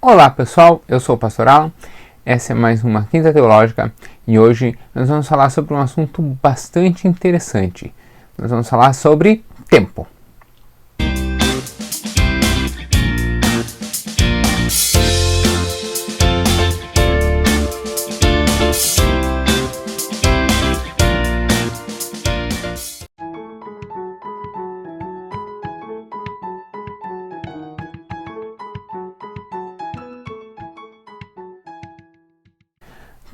Olá pessoal, eu sou o Pastor Alan, essa é mais uma Quinta Teológica e hoje nós vamos falar sobre um assunto bastante interessante. Nós vamos falar sobre tempo.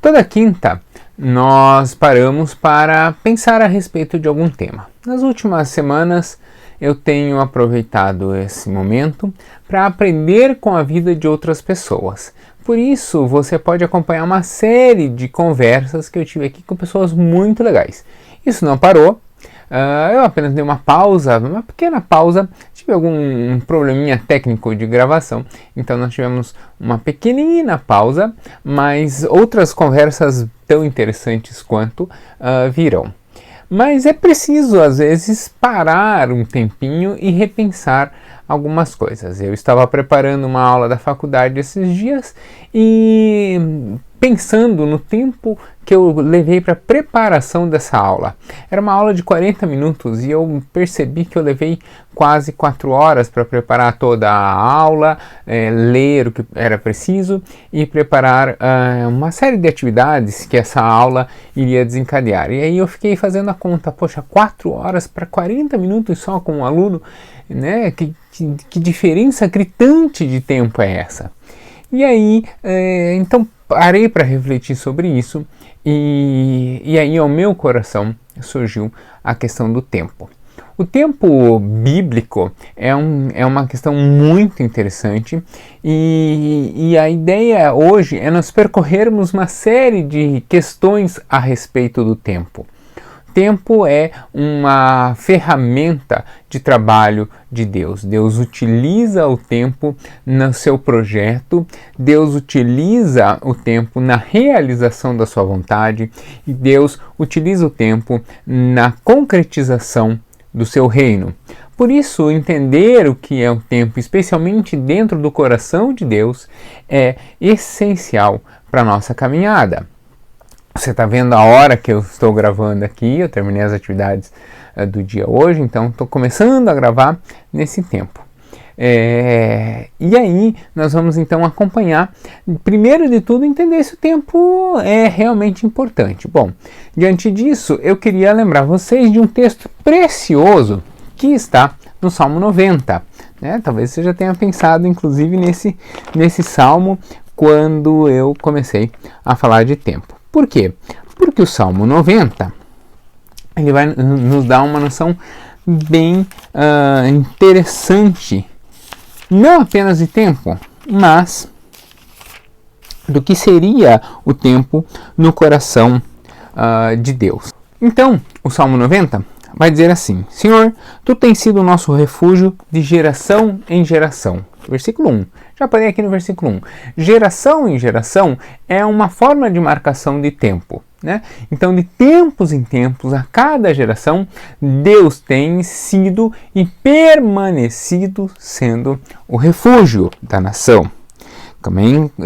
Toda quinta nós paramos para pensar a respeito de algum tema. Nas últimas semanas eu tenho aproveitado esse momento para aprender com a vida de outras pessoas. Por isso você pode acompanhar uma série de conversas que eu tive aqui com pessoas muito legais. Isso não parou. Eu apenas dei uma pequena pausa, tive algum probleminha técnico de gravação, então nós tivemos uma pequenina pausa, mas outras conversas tão interessantes quanto virão. Mas é preciso, às vezes, parar um tempinho e repensar algumas coisas. Eu estava preparando uma aula da faculdade esses dias e pensando no tempo que eu levei para a preparação dessa aula. Era uma aula de 40 minutos e eu percebi que eu levei quase 4 horas para preparar toda a aula, ler o que era preciso e preparar uma série de atividades que essa aula iria desencadear. E aí eu fiquei fazendo a conta, poxa, 4 horas para 40 minutos só com um aluno, né? Que diferença gritante de tempo é essa? E aí, então parei para refletir sobre isso e aí ao meu coração surgiu a questão do tempo. O tempo bíblico é uma questão muito interessante e a ideia hoje é nós percorrermos uma série de questões a respeito do tempo. Tempo é uma ferramenta de trabalho de Deus. Deus utiliza o tempo no seu projeto, Deus utiliza o tempo na realização da sua vontade e Deus utiliza o tempo na concretização do seu reino. Por isso, entender o que é o tempo, especialmente dentro do coração de Deus, é essencial para a nossa caminhada. Você está vendo a hora que eu estou gravando aqui, eu terminei as atividades do dia hoje, então estou começando a gravar nesse tempo. E aí nós vamos então acompanhar, primeiro de tudo, entender se o tempo é realmente importante. Bom, diante disso, eu queria lembrar vocês de um texto precioso que está no Salmo 90. Né? Talvez você já tenha pensado, inclusive, nesse salmo quando eu comecei a falar de tempo. Por quê? Porque o Salmo 90 ele vai nos dar uma noção bem interessante, não apenas de tempo, mas do que seria o tempo no coração de Deus. Então, o Salmo 90 vai dizer assim: Senhor, Tu tens sido o nosso refúgio de geração em geração. Versículo 1. Já parei aqui no versículo 1. Geração em geração é uma forma de marcação de tempo. Né? Então, de tempos em tempos, a cada geração, Deus tem sido e permanecido sendo o refúgio da nação.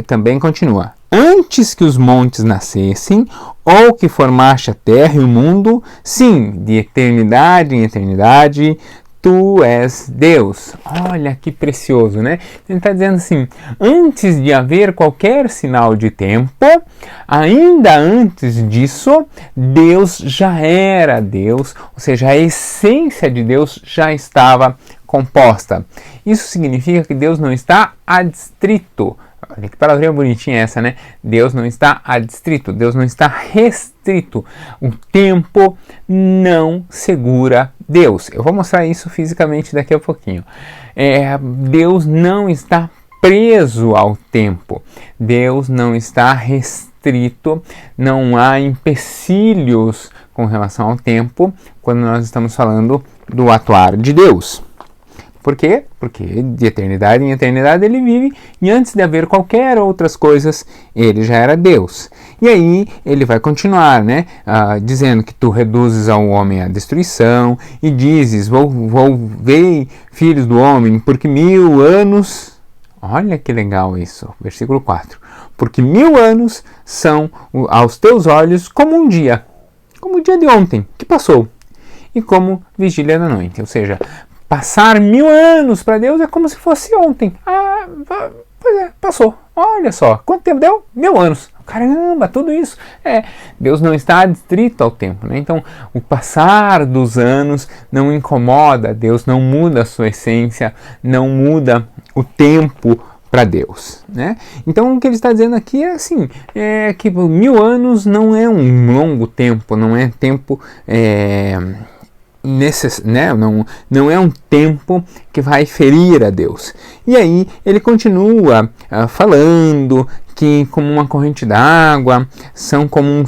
Também continua. Antes que os montes nascessem, ou que formaste a terra e o mundo, sim, de eternidade em eternidade, Tu és Deus. Olha que precioso, né? Ele está dizendo assim, antes de haver qualquer sinal de tempo, ainda antes disso, Deus já era Deus, ou seja, a essência de Deus já estava composta. Isso significa que Deus não está adstrito. Olha que palavrinha bonitinha essa, né? Deus não está adstrito, Deus não está restrito. O tempo não segura Deus. Eu vou mostrar isso fisicamente daqui a pouquinho. Deus não está preso ao tempo. Deus não está restrito. Não há empecilhos com relação ao tempo quando nós estamos falando do atuar de Deus. Por quê? Porque de eternidade em eternidade ele vive e antes de haver qualquer outras coisas, ele já era Deus. E aí ele vai continuar, né? Dizendo que tu reduzes ao homem a destruição e dizes, vou ver filhos do homem, porque 1000 anos Olha que legal isso, versículo 4. Porque 1000 anos são aos teus olhos como um dia, como o dia de ontem, que passou, e como vigília da noite. Ou seja, passar 1000 anos para Deus é como se fosse ontem. Pois é, passou. Olha só, quanto tempo deu? 1000 anos. Caramba, tudo isso. Deus não está adstrito ao tempo, né? Então, o passar dos anos não incomoda Deus, não muda a sua essência, não muda o tempo para Deus, né? Então, o que ele está dizendo aqui é assim, que 1000 anos não é um longo tempo, não é tempo... não é um tempo que vai ferir a Deus. E aí ele continua falando que como uma corrente d'água, são como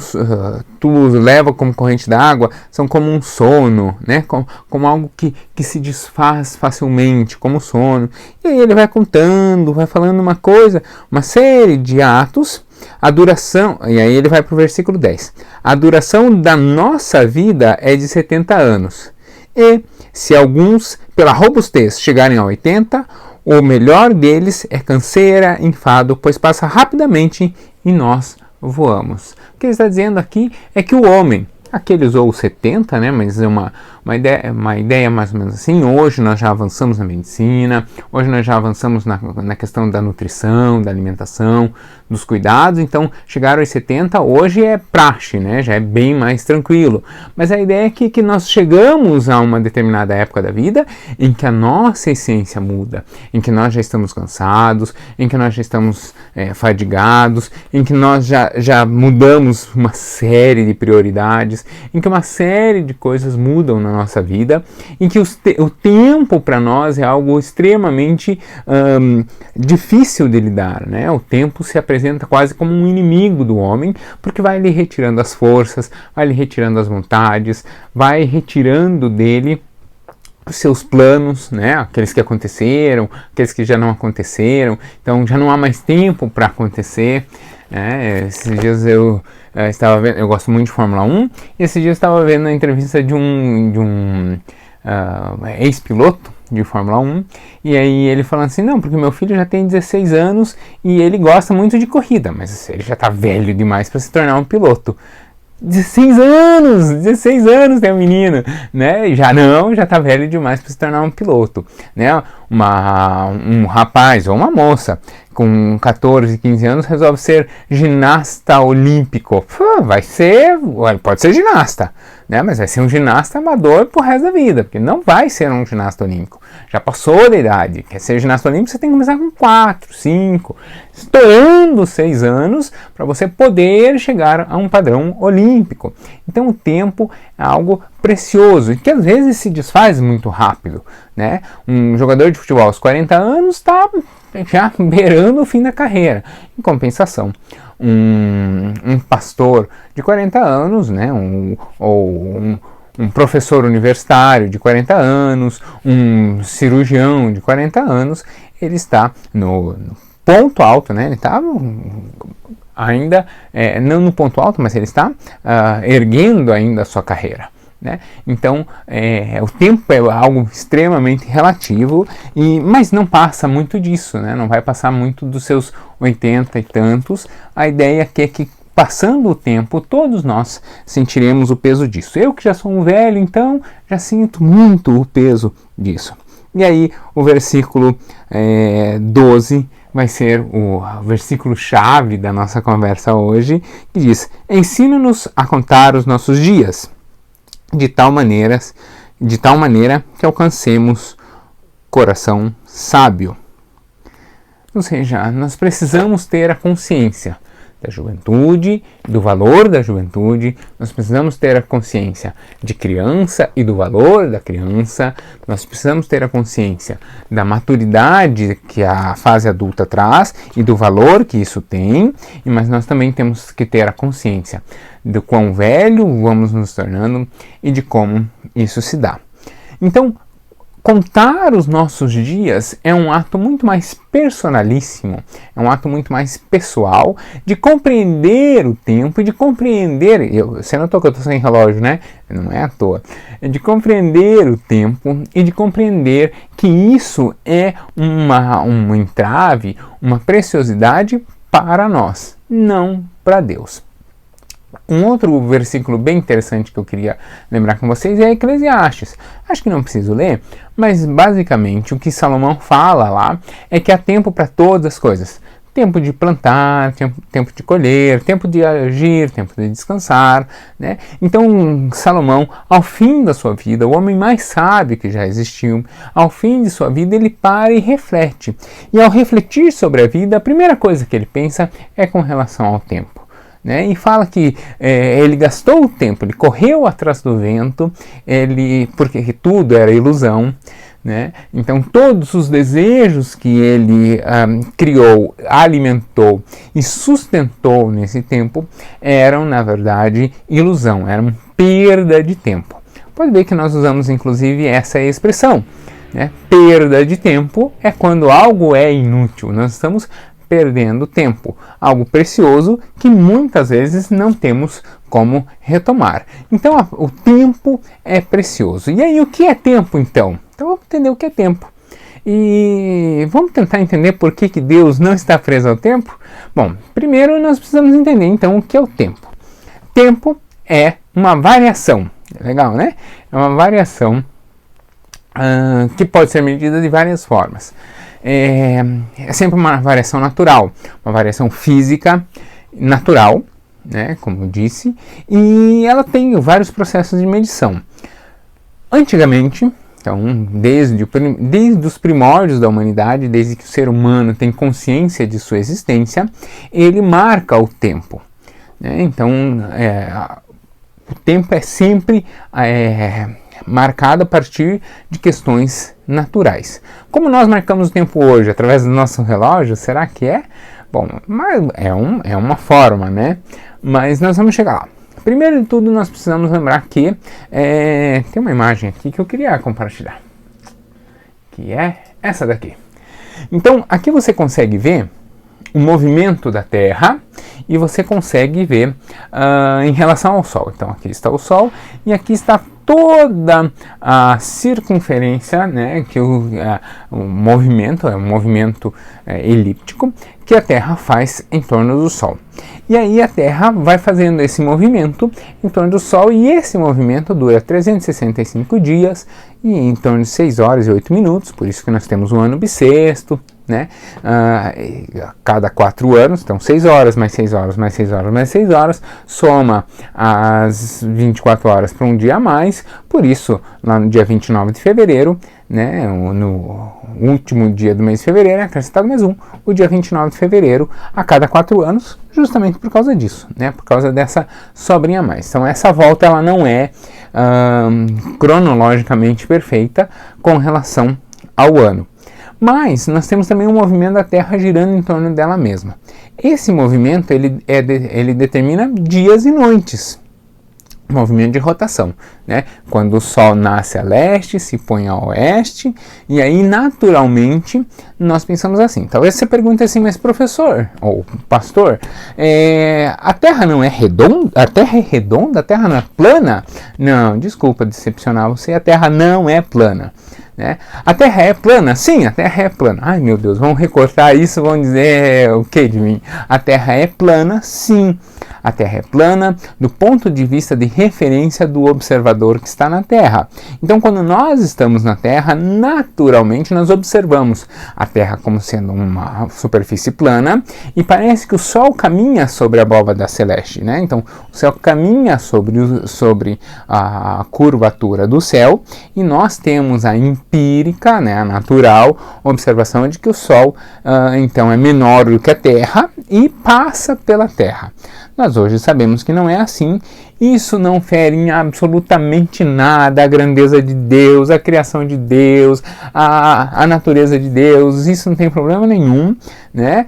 tu leva como corrente d'água, são como um sono, né? Como algo que se desfaz facilmente, como sono. E aí ele vai contando, vai falando uma série de atos. A duração, e aí ele vai para o versículo 10. A duração da nossa vida é de 70 anos. E se alguns, pela robustez, chegarem a 80, o melhor deles é canseira, enfado, pois passa rapidamente e nós voamos. O que ele está dizendo aqui é que o homem, aqui ele usou 70, né, mas é uma ideia mais ou menos assim. Hoje nós já avançamos na medicina, hoje nós já avançamos na questão da nutrição, da alimentação, dos cuidados. Então, chegar aos 70 hoje é praxe, né, já é bem mais tranquilo. Mas a ideia é que nós chegamos a uma determinada época da vida em que a nossa essência muda, em que nós já estamos cansados, em que nós já estamos fadigados, em que nós já mudamos uma série de prioridades, em que uma série de coisas mudam na nossa vida, em que o tempo para nós é algo extremamente difícil de lidar, né? O tempo se apresenta quase como um inimigo do homem, porque vai lhe retirando as forças, vai lhe retirando as vontades, vai retirando dele os seus planos, né? Aqueles que aconteceram, aqueles que já não aconteceram. Então já não há mais tempo para acontecer. Esses dias eu estava vendo, eu gosto muito de Fórmula 1, e esses dias eu estava vendo a entrevista de um ex-piloto de Fórmula 1, e aí ele falando assim, não, porque meu filho já tem 16 anos e ele gosta muito de corrida, mas ele já está velho demais para se tornar um piloto. 16 anos tem um menino, né? Já está velho demais para se tornar um piloto, né? Um rapaz ou uma moça com 14, 15 anos resolve ser ginasta olímpico. Pode ser ginasta, né? Mas vai ser um ginasta amador pro resto da vida, porque não vai ser um ginasta olímpico. Já passou da idade. Quer ser ginasta olímpico, você tem que começar com 4, 5, estourando 6 anos para você poder chegar a um padrão olímpico. Então o tempo é algo precioso e que às vezes se desfaz muito rápido, né? Um jogador de futebol aos 40 anos está já beirando o fim da carreira. Em compensação, um pastor de 40 anos, né? Um professor universitário de 40 anos, um cirurgião de 40 anos, ele está no ponto alto, né? Ele está ainda, não no ponto alto, mas ele está erguendo ainda a sua carreira, né? Então, o tempo é algo extremamente relativo, mas não passa muito disso, né? Não vai passar muito dos seus 80 e tantos. A ideia aqui é que, passando o tempo, todos nós sentiremos o peso disso. Eu que já sou um velho, então, já sinto muito o peso disso. E aí, o versículo 12 vai ser o versículo-chave da nossa conversa hoje, que diz: ensina-nos a contar os nossos dias, de tal maneira que alcancemos coração sábio. Ou seja, nós precisamos ter a consciência da juventude, do valor da juventude, nós precisamos ter a consciência de criança e do valor da criança, nós precisamos ter a consciência da maturidade que a fase adulta traz e do valor que isso tem, mas nós também temos que ter a consciência do quão velho vamos nos tornando e de como isso se dá. Então, contar os nossos dias é um ato muito mais personalíssimo, é um ato muito mais pessoal de compreender o tempo e de compreender, você notou que eu estou sem relógio, né? Não é à toa. É de compreender o tempo e de compreender que isso é um entrave, uma preciosidade para nós, não para Deus. Um outro versículo bem interessante que eu queria lembrar com vocês é Eclesiastes. Acho que não preciso ler, mas basicamente o que Salomão fala lá é que há tempo para todas as coisas. Tempo de plantar, tempo de colher, tempo de agir, tempo de descansar, né? Então, Salomão, ao fim da sua vida, o homem mais sábio que já existiu, ao fim de sua vida, ele para e reflete. E ao refletir sobre a vida, a primeira coisa que ele pensa é com relação ao tempo. Né? E fala que ele gastou o tempo, ele correu atrás do vento, porque tudo era ilusão, né? Então todos os desejos que ele criou, alimentou e sustentou nesse tempo eram, na verdade, ilusão, eram perda de tempo. Pode ver que nós usamos inclusive essa expressão, né? Perda de tempo é quando algo é inútil, nós estamos perdendo tempo, algo precioso que muitas vezes não temos como retomar. Então o tempo é precioso. E aí o que é tempo então? Então vamos entender o que é tempo. E vamos tentar entender por que Deus não está preso ao tempo? Bom, primeiro nós precisamos entender então o que é o tempo. Tempo é uma variação, legal, né? É uma variação que pode ser medida de várias formas. É sempre uma variação natural, uma variação física natural, né, como eu disse, e ela tem vários processos de medição. Antigamente, então, desde os primórdios da humanidade, desde que o ser humano tem consciência de sua existência, ele marca o tempo, né? Então, o tempo é sempre marcado a partir de questões naturais. Como nós marcamos o tempo hoje através do nosso relógio, será que é? Bom, é uma forma, né? Mas nós vamos chegar lá. Primeiro de tudo, nós precisamos lembrar que tem uma imagem aqui que eu queria compartilhar, que é essa daqui. Então, aqui você consegue ver o movimento da Terra e você consegue ver em relação ao Sol. Então, aqui está o Sol e aqui está toda a circunferência, né, que o movimento é um movimento elíptico que a Terra faz em torno do Sol. E aí a Terra vai fazendo esse movimento em torno do Sol e esse movimento dura 365 dias e em torno de 6 horas e 8 minutos, por isso que nós temos um ano bissexto, né? Cada 4 anos, então 6 horas, mais 6 horas, mais 6 horas, mais 6 horas, soma as 24 horas para um dia a mais, por isso, lá no dia 29 de fevereiro, né, no último dia do mês de fevereiro, é acrescentado mais um, o dia 29 de fevereiro, a cada 4 anos, justamente por causa disso, né, por causa dessa sobrinha a mais. Então essa volta ela não é cronologicamente perfeita com relação ao ano. Mas nós temos também um movimento da Terra girando em torno dela mesma. Esse movimento ele determina dias e noites. Movimento de rotação, né? Quando o Sol nasce a leste, se põe a oeste, e aí naturalmente nós pensamos assim. Talvez você pergunte assim, mas professor ou pastor, a Terra não é redonda? A Terra é redonda? A Terra não é plana? Não, desculpa decepcionar você, a Terra não é plana. Né? A Terra é plana? Sim, a Terra é plana. Ai meu Deus, vamos recortar isso, vão dizer o que de mim? A Terra é plana? Sim. A Terra é plana do ponto de vista de referência do observador que está na Terra. Então, quando nós estamos na Terra, naturalmente nós observamos a Terra como sendo uma superfície plana e parece que o Sol caminha sobre a bóveda celeste, né? Então, o céu caminha sobre a curvatura do céu e nós temos a empírica, né, a natural observação de que o Sol então é menor do que a Terra e passa pela Terra. Nós hoje sabemos que não é assim. Isso não fere em absolutamente nada a grandeza de Deus, a criação de Deus, a natureza de Deus. Isso não tem problema nenhum, né?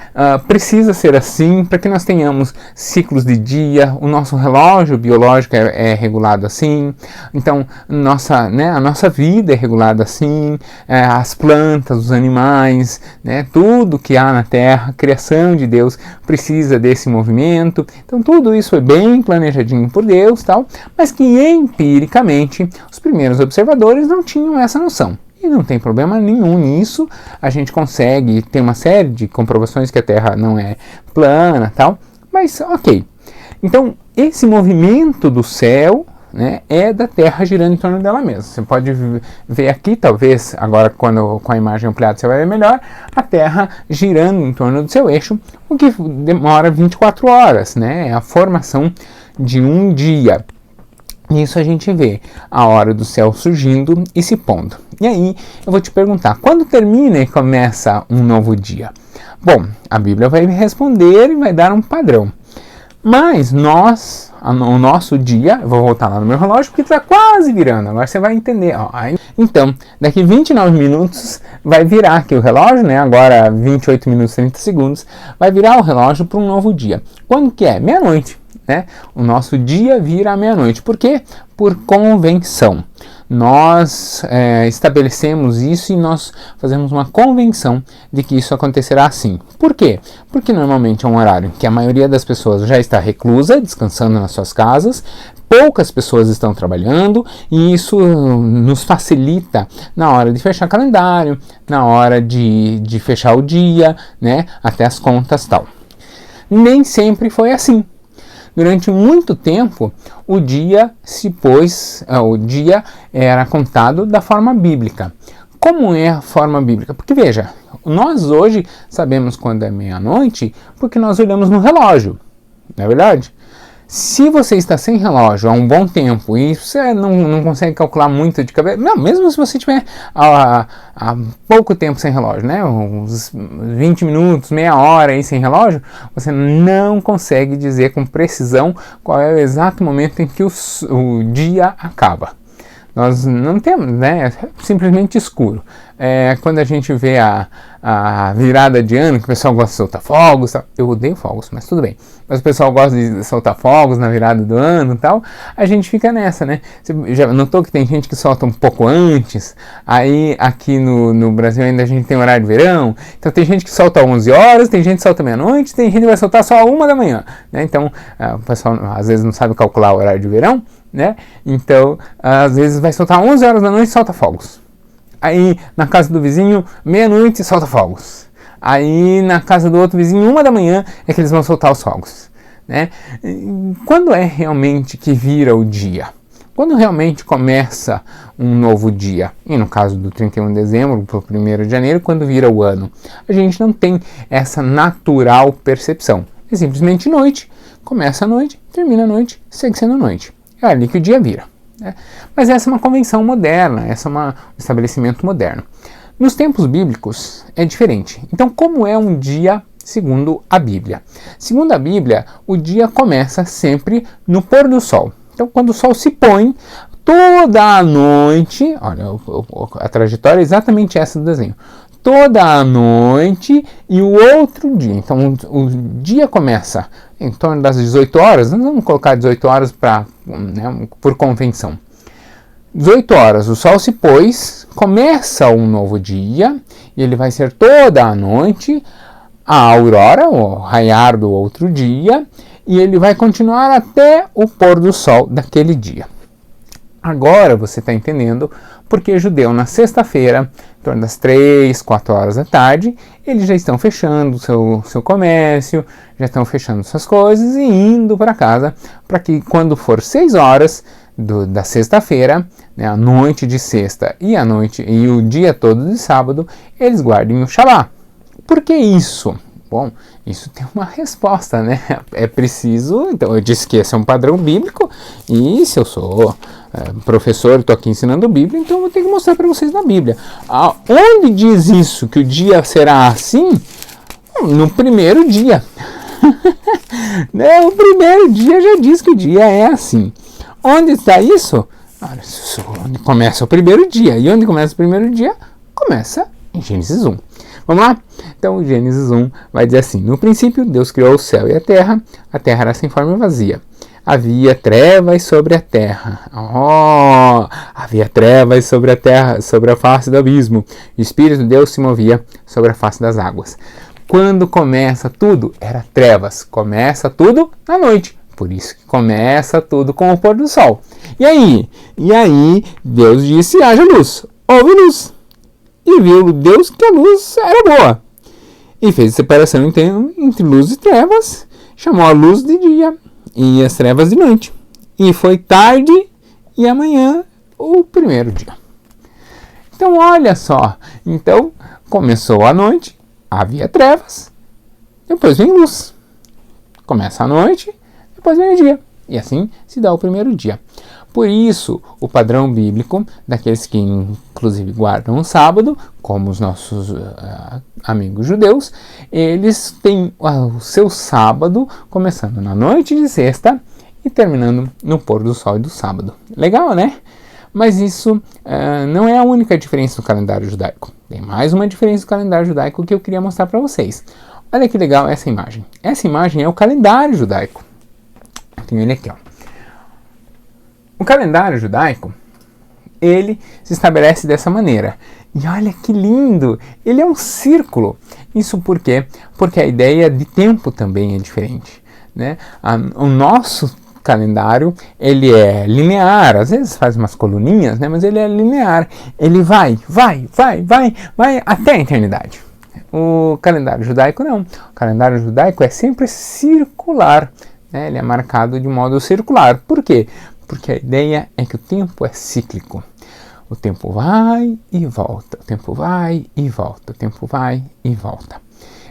Precisa ser assim para que nós tenhamos ciclos de dia, o nosso relógio biológico é regulado assim, então a nossa vida é regulada assim, as plantas, os animais, né? Tudo que há na Terra, a criação de Deus precisa desse movimento, então tudo isso é bem planejadinho por Deus, tal, mas que empiricamente os primeiros observadores não tinham essa noção. E não tem problema nenhum nisso, a gente consegue ter uma série de comprovações que a Terra não é plana, tal, mas ok. Então, esse movimento do céu, né, é da Terra girando em torno dela mesma. Você pode ver aqui, talvez, agora com a imagem ampliada você vai ver melhor, a Terra girando em torno do seu eixo, o que demora 24 horas, né, é a formação de um dia. Nisso a gente vê a hora do céu surgindo e se pondo. E aí eu vou te perguntar, quando termina e começa um novo dia? Bom, a Bíblia vai me responder e vai dar um padrão. Mas o nosso dia, eu vou voltar lá no meu relógio porque está quase virando, agora você vai entender. Então, daqui 29 minutos vai virar aqui o relógio, né? Agora 28 minutos e 30 segundos, vai virar o relógio para um novo dia. Quando que é? Meia-noite. Né? O nosso dia vira à meia-noite. Por quê? Por convenção. Nós estabelecemos isso e nós fazemos uma convenção de que isso acontecerá assim. Por quê? Porque normalmente é um horário que a maioria das pessoas já está reclusa, descansando nas suas casas, poucas pessoas estão trabalhando e isso nos facilita na hora de fechar calendário, na hora de fechar o dia, né? Até as contas e tal. Nem sempre foi assim. Durante muito tempo, o dia era contado da forma bíblica. Como é a forma bíblica? Porque veja, nós hoje sabemos quando é meia-noite porque nós olhamos no relógio, não é verdade? Se você está sem relógio há um bom tempo e você não consegue calcular muito de cabeça, não, mesmo se você tiver há pouco tempo sem relógio, né, uns 20 minutos, meia hora aí sem relógio, você não consegue dizer com precisão qual é o exato momento em que o dia acaba. Nós não temos, né? É simplesmente escuro. Quando a gente vê a virada de ano, que o pessoal gosta de soltar fogos, tal. Eu odeio fogos, mas tudo bem. Mas o pessoal gosta de soltar fogos na virada do ano e tal, a gente fica nessa, né? Você já notou que tem gente que solta um pouco antes, aí aqui no Brasil ainda a gente tem horário de verão, então tem gente que solta 11 horas, tem gente que solta meia-noite, tem gente que vai soltar só 1 da manhã, né? Então, o pessoal às vezes não sabe calcular o horário de verão, né? Então, às vezes vai soltar 11 horas da noite e solta fogos. Aí, na casa do vizinho, meia-noite solta fogos. Aí, na casa do outro vizinho, 1 da manhã é que eles vão soltar os fogos, né? Quando é realmente que vira o dia? Quando realmente começa um novo dia? E no caso do 31 de dezembro para o 1º de janeiro, quando vira o ano? A gente não tem essa natural percepção. É simplesmente noite. Começa a noite, termina a noite, segue sendo noite. É ali que o dia vira. Né? Mas essa é uma convenção moderna, essa é um estabelecimento moderno. Nos tempos bíblicos é diferente. Então, como é um dia segundo a Bíblia? Segundo a Bíblia, o dia começa sempre no pôr do sol. Então, quando o sol se põe, toda a noite, olha, a trajetória é exatamente essa do desenho. Toda a noite e o outro dia. Então, o dia começa em torno das 18 horas. Nós vamos colocar 18 horas por convenção. 18 horas, o sol se pôs, começa um novo dia, e ele vai ser toda a noite, a aurora, o raiar do outro dia, e ele vai continuar até o pôr do sol daquele dia. Agora você está entendendo porque judeu na sexta-feira, em torno das 3, 4 horas da tarde, eles já estão fechando o seu comércio, já estão fechando suas coisas e indo para casa, para que quando for 6 horas da sexta-feira, né, a noite de sexta e o dia todo de sábado, eles guardem o Shabá. Por que isso? Bom, isso tem uma resposta, né? É preciso, então eu disse que esse é um padrão bíblico, e se eu sou professor e estou aqui ensinando Bíblia, então eu vou ter que mostrar para vocês na Bíblia. Onde diz isso, que o dia será assim? No primeiro dia. Né? O primeiro dia já diz que o dia é assim. Onde está isso? Onde começa o primeiro dia. E onde começa o primeiro dia? Começa em Gênesis 1. Vamos lá? Então, Gênesis 1 vai dizer assim: no princípio, Deus criou o céu e a terra era sem forma e vazia. Havia trevas sobre a terra. Havia trevas sobre a terra, sobre a face do abismo. O Espírito de Deus se movia sobre a face das águas. Quando começa tudo, era trevas. Começa tudo na noite. Por isso que começa tudo com o pôr do sol. E aí? Deus disse: haja luz. Houve luz. E viu Deus que a luz era boa. E fez separação entre luz e trevas. Chamou a luz de dia e as trevas de noite. E foi tarde e amanhã o primeiro dia. Então olha só. Então começou a noite, havia trevas, depois vem luz. Começa a noite, depois vem o dia. E assim se dá o primeiro dia. Por isso, o padrão bíblico daqueles que inclusive guardam o sábado, como os nossos amigos judeus, eles têm o seu sábado começando na noite de sexta e terminando no pôr do sol do sábado. Legal, né? Mas isso não é a única diferença do calendário judaico. Tem mais uma diferença do calendário judaico que eu queria mostrar para vocês. Olha que legal essa imagem. Essa imagem é o calendário judaico. Tenho ele aqui, ó. O calendário judaico, ele se estabelece dessa maneira. E olha que lindo! Ele é um círculo. Isso por quê? Porque a ideia de tempo também é diferente, né? O nosso calendário, ele é linear. Às vezes faz umas coluninhas, né? Mas ele é linear. Ele vai até a eternidade. O calendário judaico não. O calendário judaico é sempre circular, né? Ele é marcado de modo circular. Por quê? Porque a ideia é que o tempo é cíclico. O tempo vai e volta, o tempo vai e volta, o tempo vai e volta.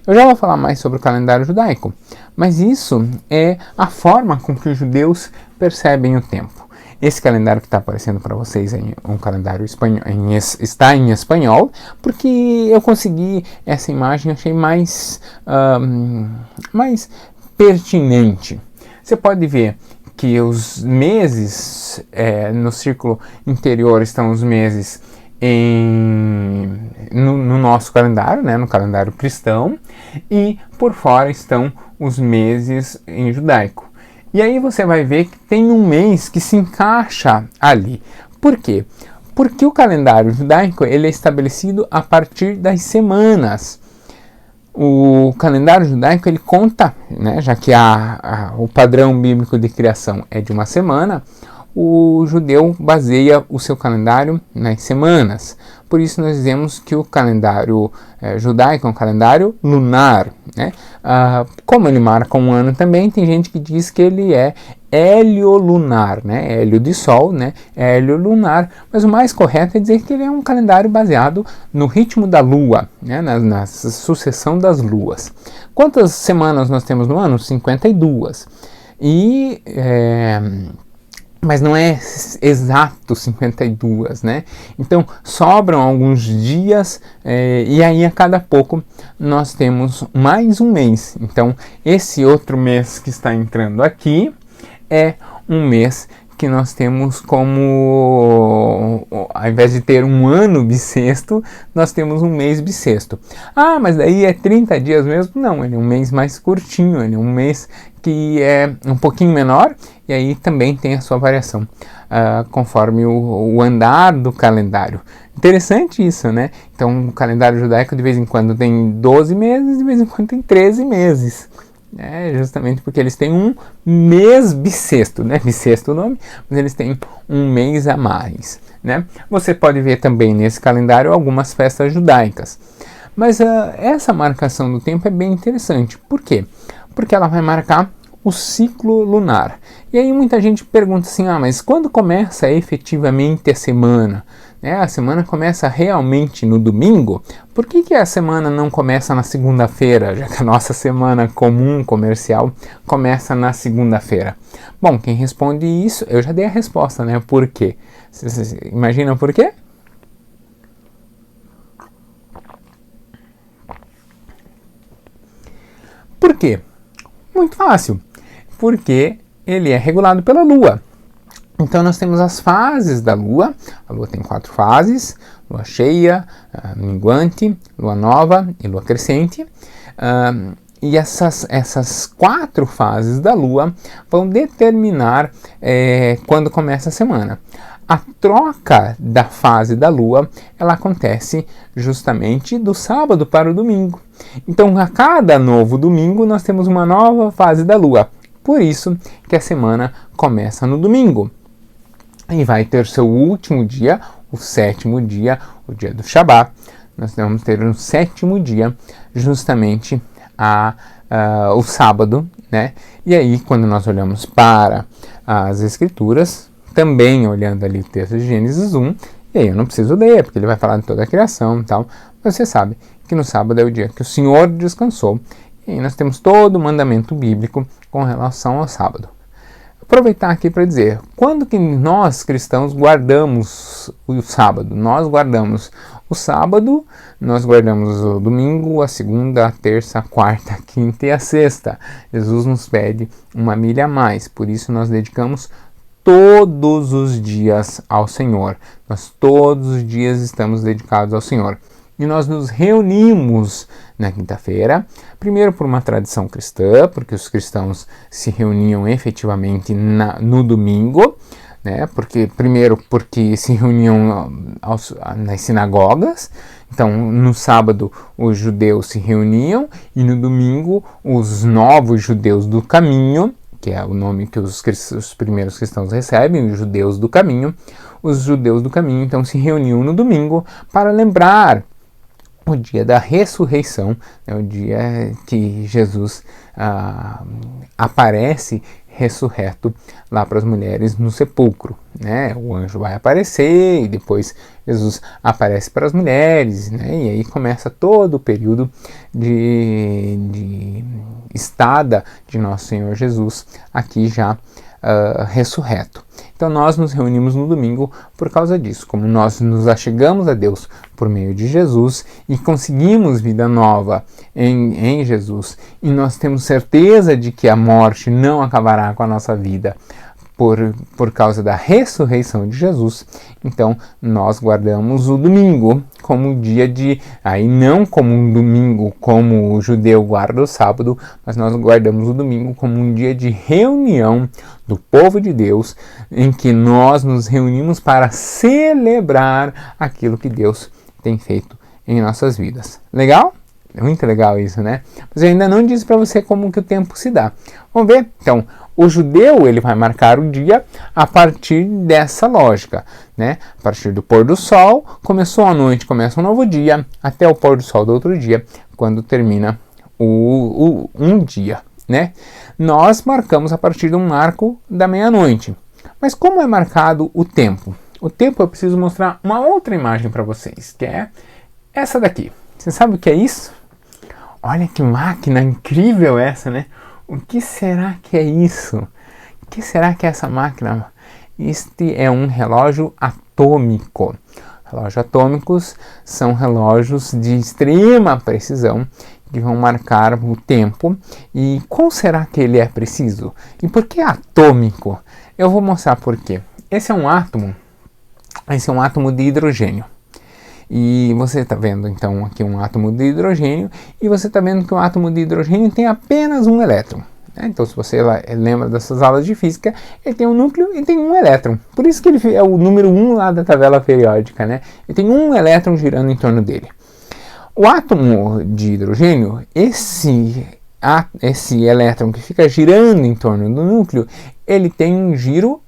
Eu já vou falar mais sobre o calendário judaico, mas isso é a forma com que os judeus percebem o tempo. Esse calendário que está aparecendo para vocês é um calendário espanhol, está em espanhol, porque eu consegui essa imagem, achei mais pertinente. Você pode ver que os meses, no círculo interior estão os meses no nosso calendário, né, no calendário cristão, e por fora estão os meses em judaico. E aí você vai ver que tem um mês que se encaixa ali. Por quê? Porque o calendário judaico ele é estabelecido a partir das semanas. O calendário judaico ele conta, né, já que o padrão bíblico de criação é de uma semana, o judeu baseia o seu calendário nas semanas. Por isso nós dizemos que o calendário judaico é um calendário lunar, né? Como ele marca um ano também, tem gente que diz que ele é heliolunar, né? Hélio de sol, né? Heliolunar, mas o mais correto é dizer que ele é um calendário baseado no ritmo da lua, né? Na sucessão das luas. Quantas semanas nós temos no ano? 52. Mas não é exato 52, né? Então sobram alguns dias e aí a cada pouco nós temos mais um mês. Então esse outro mês que está entrando aqui é um mês que nós temos como, ao invés de ter um ano bissexto, nós temos um mês bissexto. Ah, mas daí é 30 dias mesmo? Não, ele é um mês mais curtinho, ele é um mês que é um pouquinho menor, e aí também tem a sua variação, conforme o andar do calendário. Interessante isso, né? Então o calendário judaico de vez em quando tem 12 meses, de vez em quando tem 13 meses. Justamente porque eles têm um mês bissexto, né? Bissexto o nome, mas eles têm um mês a mais, né? Você pode ver também nesse calendário algumas festas judaicas. Mas essa marcação do tempo é bem interessante. Por quê? Porque ela vai marcar o ciclo lunar. E aí muita gente pergunta assim, mas quando começa efetivamente a semana? A semana começa realmente no domingo? Por que a semana não começa na segunda-feira, já que a nossa semana comum comercial começa na segunda-feira? Bom, quem responde isso, eu já dei a resposta, né? Por quê? Vocês imaginam por quê? Por quê? Muito fácil. Porque ele é regulado pela Lua. Então nós temos as fases da Lua. A Lua tem 4 fases: Lua cheia, minguante, Lua nova e Lua crescente. E essas 4 fases da Lua vão determinar quando começa a semana. A troca da fase da Lua, ela acontece justamente do sábado para o domingo. Então, a cada novo domingo, nós temos uma nova fase da Lua. Por isso que a semana começa no domingo. E vai ter seu último dia, o 7º dia, o dia do Shabat. Nós vamos ter um 7º dia, justamente o sábado, né? E aí, quando nós olhamos para as Escrituras, também olhando ali o texto de Gênesis 1, e aí eu não preciso ler, porque ele vai falar de toda a criação e tal, mas você sabe que no sábado é o dia que o Senhor descansou, e aí nós temos todo o mandamento bíblico com relação ao sábado. Aproveitar aqui para dizer, quando que nós cristãos guardamos o sábado? Nós guardamos o sábado, nós guardamos o domingo, a segunda, a terça, a quarta, a quinta e a sexta. Jesus nos pede uma milha a mais, por isso nós dedicamos todos os dias ao Senhor. Nós todos os dias estamos dedicados ao Senhor. E nós nos reunimos na quinta-feira, primeiro por uma tradição cristã, porque os cristãos se reuniam efetivamente no domingo, né? Primeiro porque se reuniam nas sinagogas. Então, no sábado, os judeus se reuniam, e no domingo, os novos judeus do caminho, que é o nome que os primeiros cristãos recebem, os judeus do caminho. Os judeus do caminho, então, se reuniam no domingo para lembrar o dia da ressurreição, né, o dia que Jesus aparece ressurreto lá para as mulheres no sepulcro, né? O anjo vai aparecer e depois Jesus aparece para as mulheres, né? E aí começa todo o período de estada de Nosso Senhor Jesus aqui já ressurreto. Então nós nos reunimos no domingo por causa disso, como nós nos achegamos a Deus por meio de Jesus e conseguimos vida nova em Jesus, e nós temos certeza de que a morte não acabará com a nossa vida por causa da ressurreição de Jesus. Então nós guardamos o domingo como dia aí não como um domingo como o judeu guarda o sábado, mas nós guardamos o domingo como um dia de reunião do povo de Deus, em que nós nos reunimos para celebrar aquilo que Deus tem feito em nossas vidas. Legal? É muito legal isso, né? Mas eu ainda não disse para você como que o tempo se dá. Vamos ver? Então, o judeu ele vai marcar o dia a partir dessa lógica, né? A partir do pôr do sol, começou a noite, começa um novo dia, até o pôr do sol do outro dia, quando termina um dia, né? Nós marcamos a partir de um marco da meia-noite. Mas como é marcado o tempo? O tempo eu preciso mostrar uma outra imagem para vocês, que é essa daqui. Você sabe o que é isso? Olha que máquina incrível essa, né? O que será que é isso? O que será que é essa máquina? Este é um relógio atômico. Relógios atômicos são relógios de extrema precisão que vão marcar o tempo. E qual será que ele é preciso? E por que atômico? Eu vou mostrar por quê. Esse é um átomo de hidrogênio. E você está vendo então aqui um átomo de hidrogênio, e você está vendo que o átomo de hidrogênio tem apenas um elétron, né? Então, se você lembra dessas aulas de física, ele tem um núcleo e tem um elétron. Por isso que ele é o número 1 lá da tabela periódica, né? Ele tem um elétron girando em torno dele. O átomo de hidrogênio, esse elétron que fica girando em torno do núcleo, ele tem um giro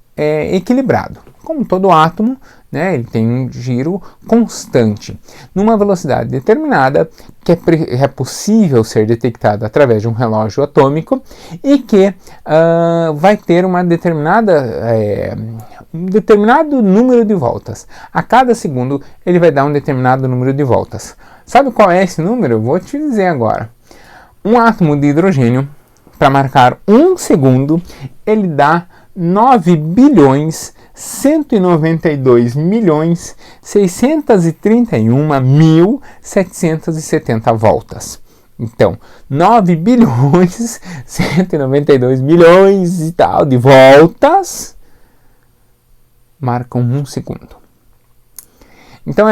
equilibrado. Como todo átomo, né, ele tem um giro constante, numa velocidade determinada, que é possível ser detectada através de um relógio atômico, e que vai ter um determinado número de voltas. A cada segundo ele vai dar um determinado número de voltas. Sabe qual é esse número? Eu vou te dizer agora. Um átomo de hidrogênio, para marcar um segundo, ele dá 9.632.631.770 voltas. Então, 9.192 milhões e tal de voltas marcam 1 segundo. Então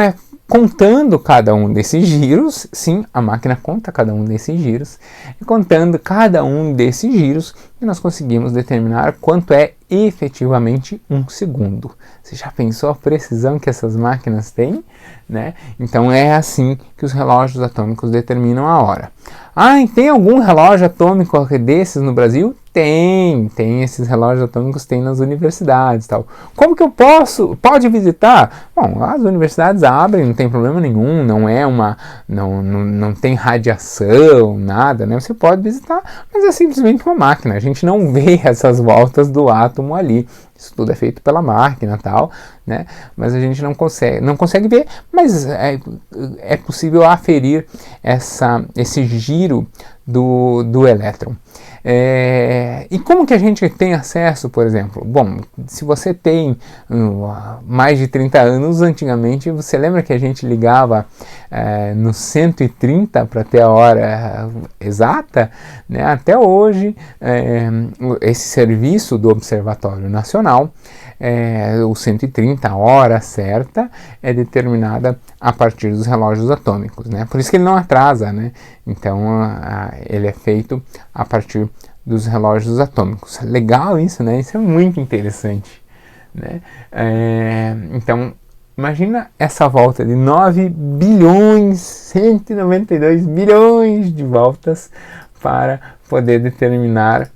contando cada um desses giros, sim, a máquina conta cada um desses giros, e contando cada um desses giros, nós conseguimos determinar quanto é efetivamente 1 segundo. Você já pensou a precisão que essas máquinas têm? Né? Então é assim que os relógios atômicos determinam a hora. Ah, e tem algum relógio atômico desses no Brasil? Tem esses relógios atômicos, tem nas universidades e tal. Como que eu pode visitar? Bom, as universidades abrem, não tem problema nenhum, não tem radiação, nada, né? Você pode visitar, mas é simplesmente uma máquina, a gente não vê essas voltas do átomo ali. Isso tudo é feito pela máquina e tal, né? Mas a gente não consegue ver, mas é possível aferir esse giro do elétron. E como que a gente tem acesso, por exemplo? Bom, se você tem mais de 30 anos, antigamente, você lembra que a gente ligava no 130 para ter a hora exata? Né? Até hoje, esse serviço do Observatório Nacional, o 130, a hora certa, é determinada a partir dos relógios atômicos, né? Por isso que ele não atrasa, né? Então, ele é feito a partir dos relógios atômicos. Legal isso, né? Isso é muito interessante, né? Então, imagina essa volta de 9 bilhões, 192 bilhões de voltas para poder determinar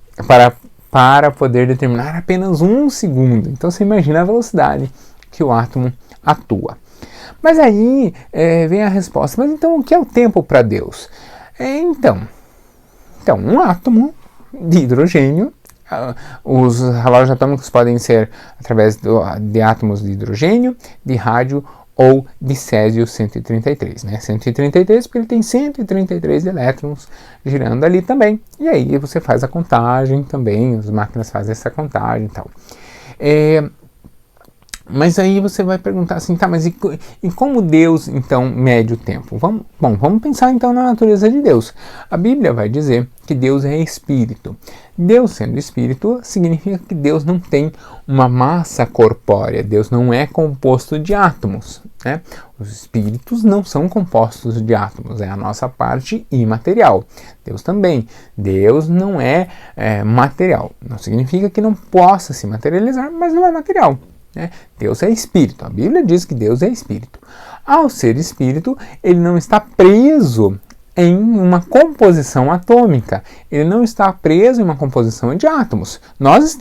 apenas 1 segundo. Então você imagina a velocidade que o átomo atua. Mas aí vem a resposta, mas então o que é o tempo para Deus? Então, um átomo de hidrogênio, os relógios atômicos podem ser através de átomos de hidrogênio, de rádio ou de césio 133, né? 133 porque ele tem 133 elétrons girando ali também. E aí você faz a contagem também, as máquinas fazem essa contagem e tal. Mas aí você vai perguntar assim, tá, mas e como Deus então mede o tempo? Vamos pensar então na natureza de Deus. A Bíblia vai dizer que Deus é espírito. Deus sendo espírito significa que Deus não tem uma massa corpórea, Deus não é composto de átomos, né? Os espíritos não são compostos de átomos, é a nossa parte imaterial. Deus também. Deus não é material. Não significa que não possa se materializar, mas não é material. Deus é espírito, a Bíblia diz que Deus é espírito. Ao ser espírito, ele não está preso em uma composição atômica, ele não está preso em uma composição de átomos. Nós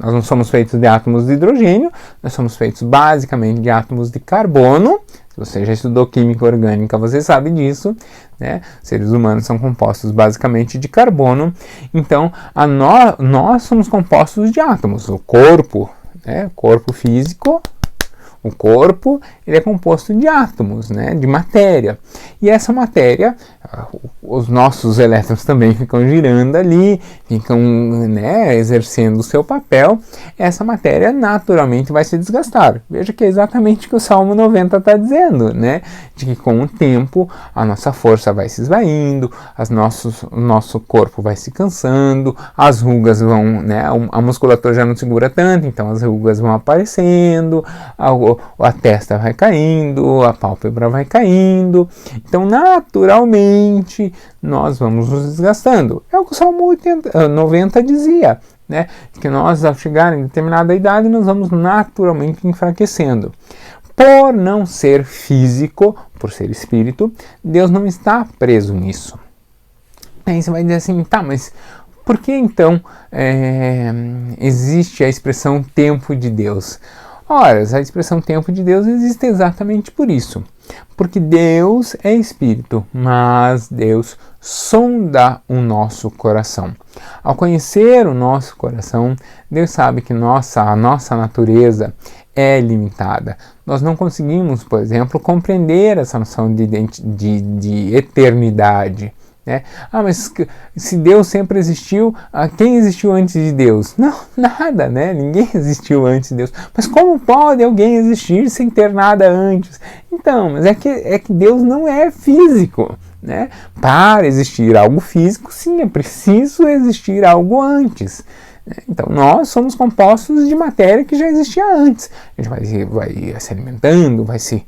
não somos feitos de átomos de hidrogênio, nós somos feitos basicamente de átomos de carbono. Se você já estudou química orgânica, você sabe disso, né? Seres humanos são compostos basicamente de carbono, então nós somos compostos de átomos. O corpo físico, o corpo, ele é composto de átomos, né, de matéria. E essa matéria, os nossos elétrons também ficam girando ali, ficam, né, exercendo o seu papel. Essa matéria naturalmente vai se desgastar. Veja que é exatamente o que o Salmo 90 está dizendo, né, de que com o tempo a nossa força vai se esvaindo, o nosso corpo vai se cansando, as rugas vão, né, a musculatura já não segura tanto, então as rugas vão aparecendo, a testa vai caindo, a pálpebra vai caindo, então naturalmente nós vamos nos desgastando. É o que o Salmo 90 dizia, né? Que nós, ao chegar em determinada idade, nós vamos naturalmente enfraquecendo. Por não ser físico, por ser espírito, Deus não está preso nisso. Aí você vai dizer assim, tá, mas por que então existe a expressão tempo de Deus? Ora, a expressão tempo de Deus existe exatamente por isso. Porque Deus é espírito, mas Deus sonda o nosso coração. Ao conhecer o nosso coração, Deus sabe que a nossa natureza é limitada. Nós não conseguimos, por exemplo, compreender essa noção de eternidade. Né? Mas se Deus sempre existiu, quem existiu antes de Deus? Não, nada, né? Ninguém existiu antes de Deus. Mas como pode alguém existir sem ter nada antes? Então, mas é que Deus não é físico, né? Para existir algo físico, sim, é preciso existir algo antes. Então, nós somos compostos de matéria que já existia antes. A gente vai se alimentando, vai se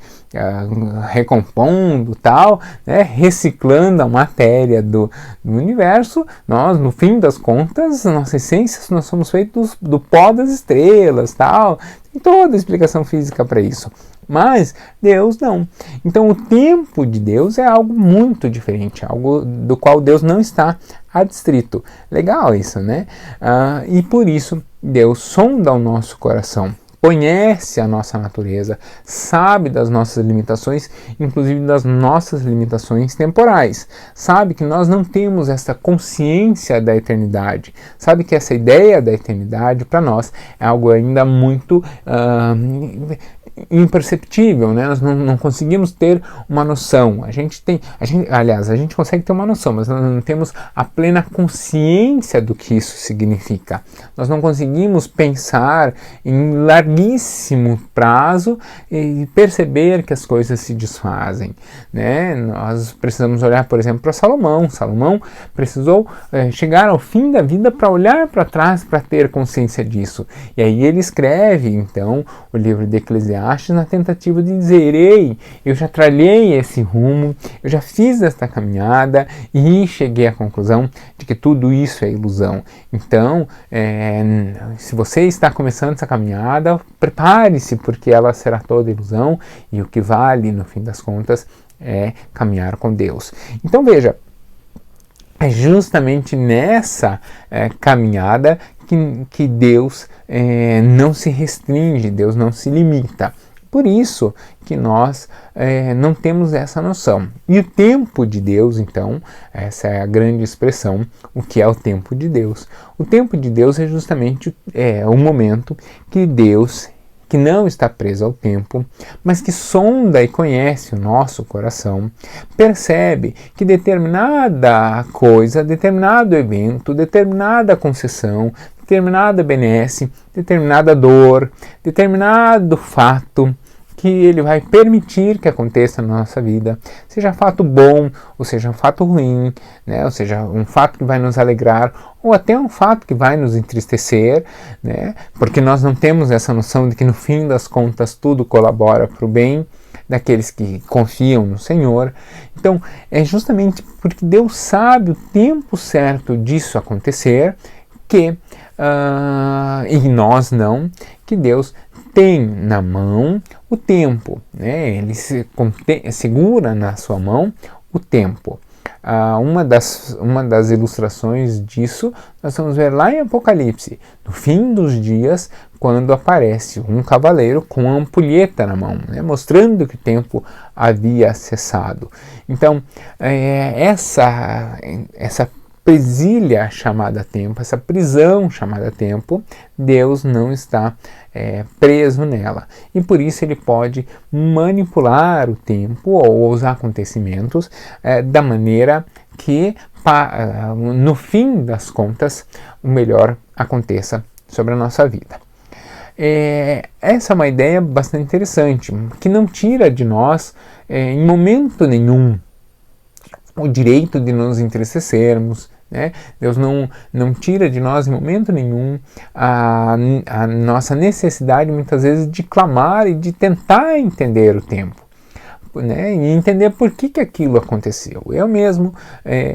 recompondo, tal, né? Reciclando a matéria do universo. Nós, no fim das contas, nossa essência, nós somos feitos do pó das estrelas, tal. Tem toda a explicação física para isso. Mas Deus não. Então o tempo de Deus é algo muito diferente, algo do qual Deus não está adstrito. Legal isso, né? E por isso Deus sonda o nosso coração, conhece a nossa natureza, sabe das nossas limitações, inclusive das nossas limitações temporais. Sabe que nós não temos essa consciência da eternidade. Sabe que essa ideia da eternidade para nós é algo ainda muito imperceptível, né? Nós não conseguimos ter uma noção. A gente consegue ter uma noção, mas nós não temos a plena consciência do que isso significa. Nós não conseguimos pensar em larguíssimo prazo e perceber que as coisas se desfazem, né? Nós precisamos olhar, por exemplo, para Salomão. Salomão precisou chegar ao fim da vida para olhar para trás, para ter consciência disso. E aí ele escreve, então, o livro de Eclesiastes, na tentativa de dizer: ei, eu já trilhei esse rumo, eu já fiz esta caminhada e cheguei à conclusão de que tudo isso é ilusão. Então, se você está começando essa caminhada, prepare-se, porque ela será toda ilusão, e o que vale, no fim das contas, é caminhar com Deus. Então veja, é justamente nessa caminhada que Deus não se restringe, Deus não se limita. Por isso que nós não temos essa noção. E o tempo de Deus, então, essa é a grande expressão, o que é o tempo de Deus. O tempo de Deus é justamente o momento que Deus, que não está preso ao tempo, mas que sonda e conhece o nosso coração, percebe que determinada coisa, determinado evento, determinada concessão, determinada benesse, determinada dor, determinado fato que ele vai permitir que aconteça na nossa vida, seja fato bom, ou seja um fato ruim, né? Ou seja, um fato que vai nos alegrar, ou até um fato que vai nos entristecer, né? Porque nós não temos essa noção de que no fim das contas tudo colabora para o bem daqueles que confiam no Senhor. Então, é justamente porque Deus sabe o tempo certo disso acontecer, e nós não, que Deus tem na mão o tempo, né? Ele segura na sua mão o tempo. Uma das ilustrações disso nós vamos ver lá em Apocalipse, no fim dos dias, quando aparece um cavaleiro com uma ampulheta na mão, né? Mostrando que o tempo havia cessado. Então, essa presilha chamada tempo, essa prisão chamada tempo, Deus não está preso nela. E por isso ele pode manipular o tempo ou os acontecimentos da maneira que, no fim das contas, o melhor aconteça sobre a nossa vida. Essa é uma ideia bastante interessante, que não tira de nós, em momento nenhum, o direito de nos entristecermos, né? Deus não tira de nós em momento nenhum a nossa necessidade muitas vezes de clamar e de tentar entender o tempo, né? E entender por que aquilo aconteceu. Eu mesmo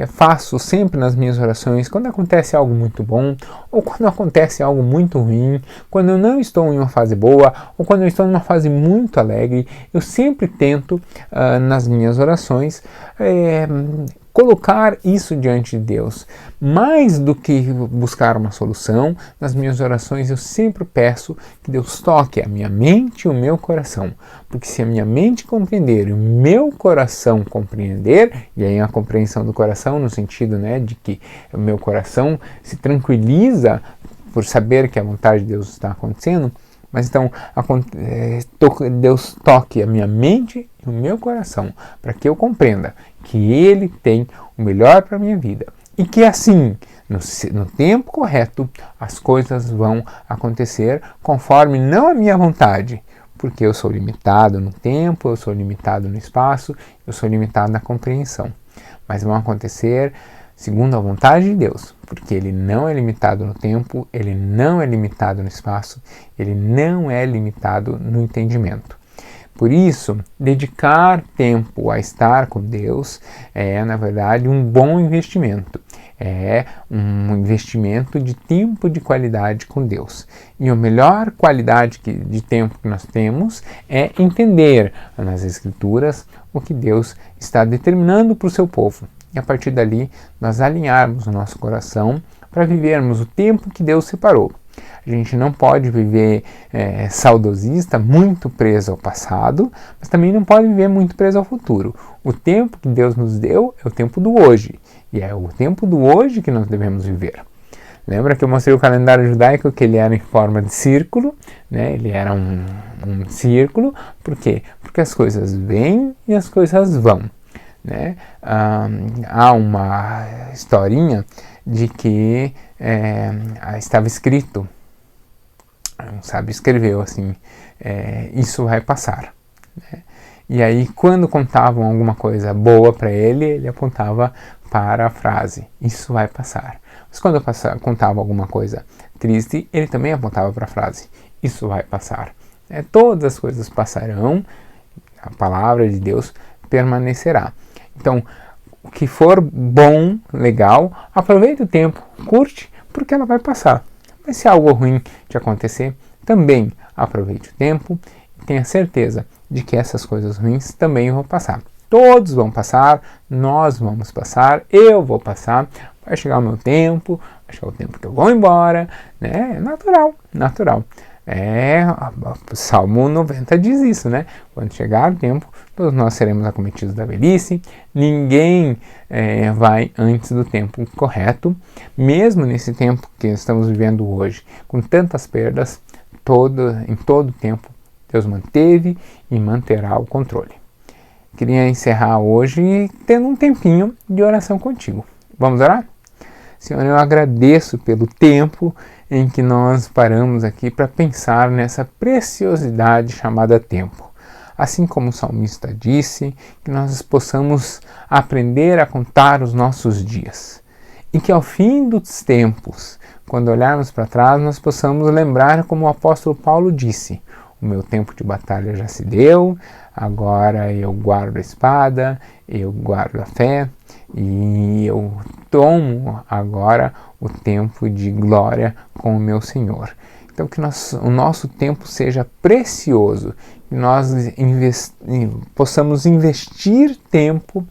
faço sempre nas minhas orações, quando acontece algo muito bom ou quando acontece algo muito ruim, quando eu não estou em uma fase boa ou quando eu estou em uma fase muito alegre, eu sempre tento nas minhas orações colocar isso diante de Deus. Mais do que buscar uma solução, nas minhas orações eu sempre peço que Deus toque a minha mente e o meu coração. Porque se a minha mente compreender e o meu coração compreender, e aí a compreensão do coração no sentido, né, de que o meu coração se tranquiliza por saber que a vontade de Deus está acontecendo, mas então Deus toque a minha mente e o meu coração, para que eu compreenda que Ele tem o melhor para a minha vida. E que assim, no tempo correto, as coisas vão acontecer conforme não a minha vontade, porque eu sou limitado no tempo, eu sou limitado no espaço, eu sou limitado na compreensão. Mas vão acontecer segundo a vontade de Deus, porque Ele não é limitado no tempo, Ele não é limitado no espaço, Ele não é limitado no entendimento. Por isso, dedicar tempo a estar com Deus é, na verdade, um bom investimento. É um investimento de tempo de qualidade com Deus. E a melhor qualidade de tempo que nós temos é entender nas Escrituras o que Deus está determinando para o seu povo. E a partir dali, nós alinharmos o nosso coração para vivermos o tempo que Deus separou. A gente não pode viver saudosista, muito preso ao passado, mas também não pode viver muito preso ao futuro. O tempo que Deus nos deu é o tempo do hoje, e é o tempo do hoje que nós devemos viver. Lembra que eu mostrei o calendário judaico, que ele era em forma de círculo, né? Ele era um círculo, por quê? Porque as coisas vêm e as coisas vão. Né? Há uma historinha de que estava escrito, um sábio escreveu assim, isso vai passar. Né? E aí, quando contavam alguma coisa boa para ele, ele apontava para a frase, isso vai passar. Mas quando contava alguma coisa triste, ele também apontava para a frase, isso vai passar. Todas as coisas passarão, a palavra de Deus permanecerá. Então, o que for bom, legal, aproveite o tempo, curte, porque ela vai passar. Mas se algo ruim te acontecer, também aproveite o tempo e tenha certeza de que essas coisas ruins também vão passar. Todos vão passar, nós vamos passar, eu vou passar, vai chegar o meu tempo, vai chegar o tempo que eu vou embora, né? É natural, natural. O Salmo 90 diz isso, né? Quando chegar o tempo, todos nós seremos acometidos da velhice, ninguém vai antes do tempo correto, mesmo nesse tempo que estamos vivendo hoje, com tantas perdas, em todo tempo, Deus manteve e manterá o controle. Queria encerrar hoje tendo um tempinho de oração contigo. Vamos orar? Senhor, eu agradeço pelo tempo em que nós paramos aqui para pensar nessa preciosidade chamada tempo. Assim como o salmista disse, que nós possamos aprender a contar os nossos dias. E que ao fim dos tempos, quando olharmos para trás, nós possamos lembrar como o apóstolo Paulo disse, o meu tempo de batalha já se deu, agora eu guardo a espada, eu guardo a fé e eu tomo agora o tempo de glória com o meu Senhor. Então que o nosso tempo seja precioso, que nós possamos investir tempo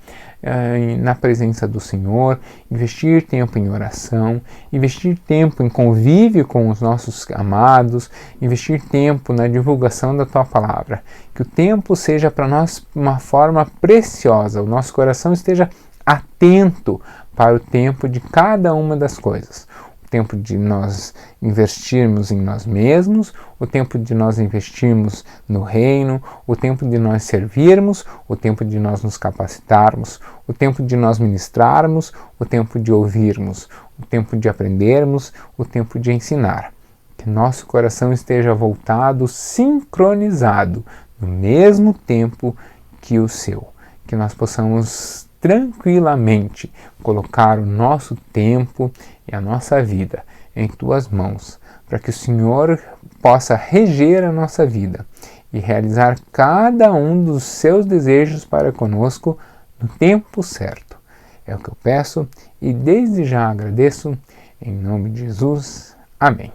na presença do Senhor, investir tempo em oração, investir tempo em convívio com os nossos amados, investir tempo na divulgação da Tua Palavra. Que o tempo seja para nós uma forma preciosa, o nosso coração esteja atento para o tempo de cada uma das coisas. O tempo de nós investirmos em nós mesmos, o tempo de nós investirmos no reino, o tempo de nós servirmos, o tempo de nós nos capacitarmos, o tempo de nós ministrarmos, o tempo de ouvirmos, o tempo de aprendermos, o tempo de ensinar. Que nosso coração esteja voltado, sincronizado, no mesmo tempo que o seu. Que nós possamos tranquilamente colocar o nosso tempo e a nossa vida em Tuas mãos, para que o Senhor possa reger a nossa vida e realizar cada um dos seus desejos para conosco no tempo certo. É o que eu peço e desde já agradeço, em nome de Jesus. Amém.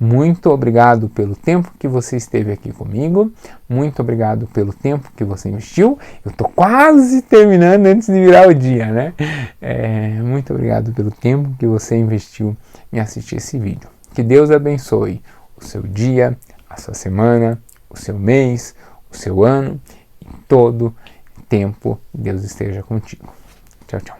Muito obrigado pelo tempo que você esteve aqui comigo, muito obrigado pelo tempo que você investiu. Eu estou quase terminando antes de virar o dia, né? Muito obrigado pelo tempo que você investiu em assistir esse vídeo. Que Deus abençoe o seu dia, a sua semana, o seu mês, o seu ano e todo tempo Deus esteja contigo. Tchau, tchau.